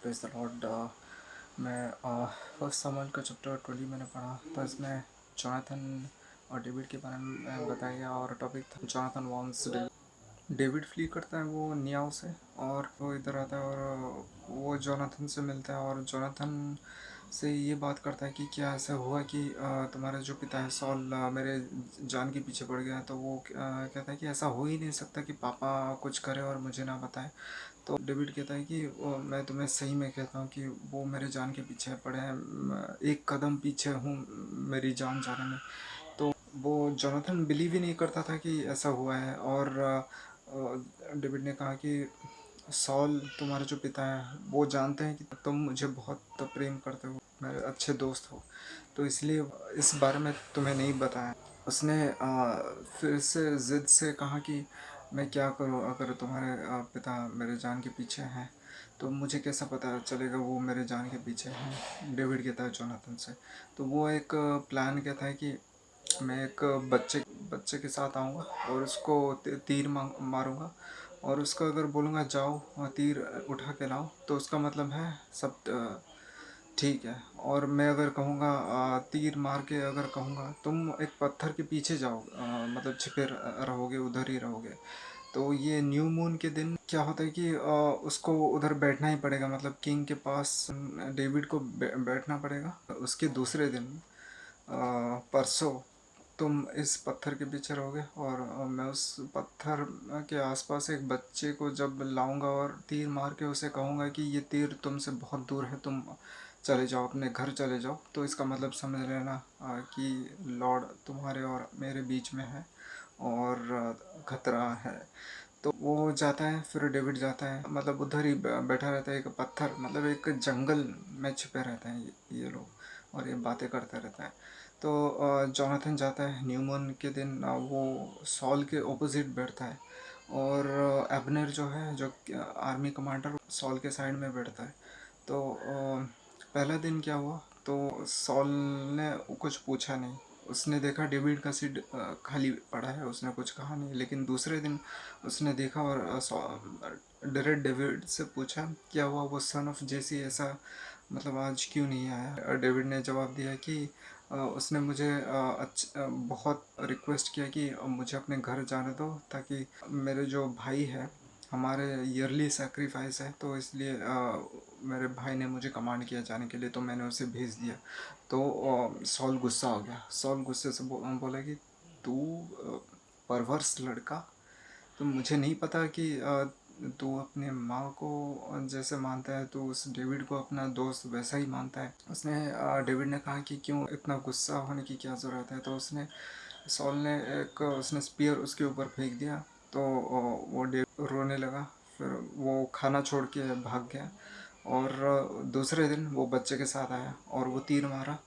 Praise the Lord. मैं first Samuel का chapter 20 मैंने पढ़ा, तो इसमें जोनाथन और डेविड के बारे में बताया गया और टॉपिक था Jonathan warns David. David flee करता है वो नियाव से और वो इधर आता है और वो जोनाथन से मिलता है और जोनाथन से ये बात करता है कि क्या ऐसा हुआ कि तुम्हारा जो पिता है सॉल मेरे जान के पीछे पड़ गया। तो वो कहता है कि ऐसा हो ही नहीं सकता कि पापा कुछ करे और मुझे ना बताए। तो डेविड कहता है कि मैं तुम्हें सही में कहता हूँ कि वो मेरे जान के पीछे पड़े हैं, एक कदम पीछे हूँ मेरी जान जाने में। तो वो जोनाथन बिलीव ही नहीं करता था कि ऐसा हुआ है और डेविड ने कहा कि सॉल तुम्हारे जो पिता हैं वो जानते हैं कि तुम मुझे बहुत प्रेम करते हो, मेरे अच्छे दोस्त हो, तो इसलिए इस बारे में तुम्हें नहीं बताया। उसने फिर से ज़िद से कहा कि मैं क्या करूं, अगर तुम्हारे पिता मेरे जान के पीछे हैं तो मुझे कैसा पता चलेगा वो मेरे जान के पीछे हैं। डेविड कहता है जोनाथन से। तो वो एक प्लान कहता है कि मैं एक बच्चे के साथ आऊँगा और उसको तीर मारूंगा और उसको अगर बोलूँगा जाओ तीर उठा के लाओ तो उसका मतलब है सब ठीक है। और मैं अगर कहूँगा तीर मार के अगर कहूँगा तुम एक पत्थर के पीछे जाओ, मतलब छिपे रहोगे, उधर ही रहोगे। तो ये न्यू मून के दिन क्या होता है कि उसको उधर बैठना ही पड़ेगा, मतलब किंग के पास डेविड को बैठना पड़ेगा। उसके दूसरे दिन परसों तुम इस पत्थर के पीछे रहोगे और मैं उस पत्थर के आसपास एक बच्चे को जब लाऊंगा और तीर मार के उसे कहूँगा कि ये तीर तुमसे बहुत दूर है, तुम चले जाओ, अपने घर चले जाओ। तो इसका मतलब समझ लेना कि लॉर्ड तुम्हारे और मेरे बीच में है और खतरा है। तो वो जाता है, फिर डेविड जाता है, मतलब उधर ही बैठा रहता है एक पत्थर, मतलब एक जंगल में छिपे रहते हैं ये लोग और ये बातें करते रहता है। तो जोनाथन जाता है न्यू मून के दिन, वो सॉल के ऑपोजिट बैठता है और एबनर जो है, जो आर्मी कमांडर, सॉल के साइड में बैठता है। तो पहला दिन क्या हुआ, तो सॉल ने कुछ पूछा नहीं, उसने देखा डेविड का सीट खाली पड़ा है, उसने कुछ कहा नहीं। लेकिन दूसरे दिन उसने देखा और डायरेक्ट डेविड से पूछा क्या हुआ, वो सन ऑफ जेसी ऐसा मतलब आज क्यों नहीं आया। डेविड ने जवाब दिया कि उसने मुझे बहुत रिक्वेस्ट किया कि मुझे अपने घर जाने दो, ताकि मेरे जो भाई है, हमारे ईयरली सेक्रीफाइस है, तो इसलिए मेरे भाई ने मुझे कमांड किया जाने के लिए, तो मैंने उसे भेज दिया। तो सॉल गुस्सा हो गया। सॉल गुस्से से बोला कि तू परवर्स लड़का, तो मुझे नहीं पता कि तू अपने माँ को जैसे मानता है तो उस डेविड को अपना दोस्त वैसा ही मानता है। उसने डेविड ने कहा कि क्यों इतना गुस्सा होने की क्या ज़रूरत है। तो उसने सॉल ने उसने स्पीयर उसके ऊपर फेंक दिया। तो वो डेविड रोने लगा, फिर वो खाना छोड़ के भाग गया और दूसरे दिन वो बच्चे के साथ आया और वो तीर मारा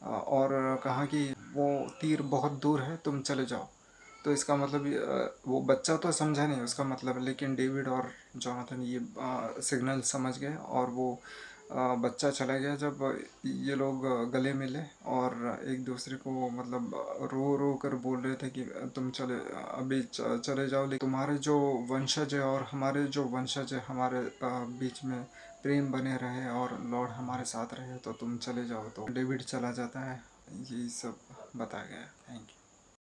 और कहा कि वो तीर बहुत दूर है, तुम चले जाओ। तो इसका मतलब वो बच्चा तो समझा नहीं उसका मतलब, लेकिन डेविड और जोनाथन ये सिग्नल समझ गए और वो बच्चा चला गया। जब ये लोग गले मिले और एक दूसरे को मतलब रो रो कर बोल रहे थे कि तुम अभी चले जाओ, लेकिन तुम्हारे जो वंशज है और हमारे जो वंशज है, हमारे बीच में प्रेम बने रहे और लॉर्ड हमारे साथ रहे, तो तुम चले जाओ। तो डेविड चला जाता है। यही सब बताया गया है। Thank you.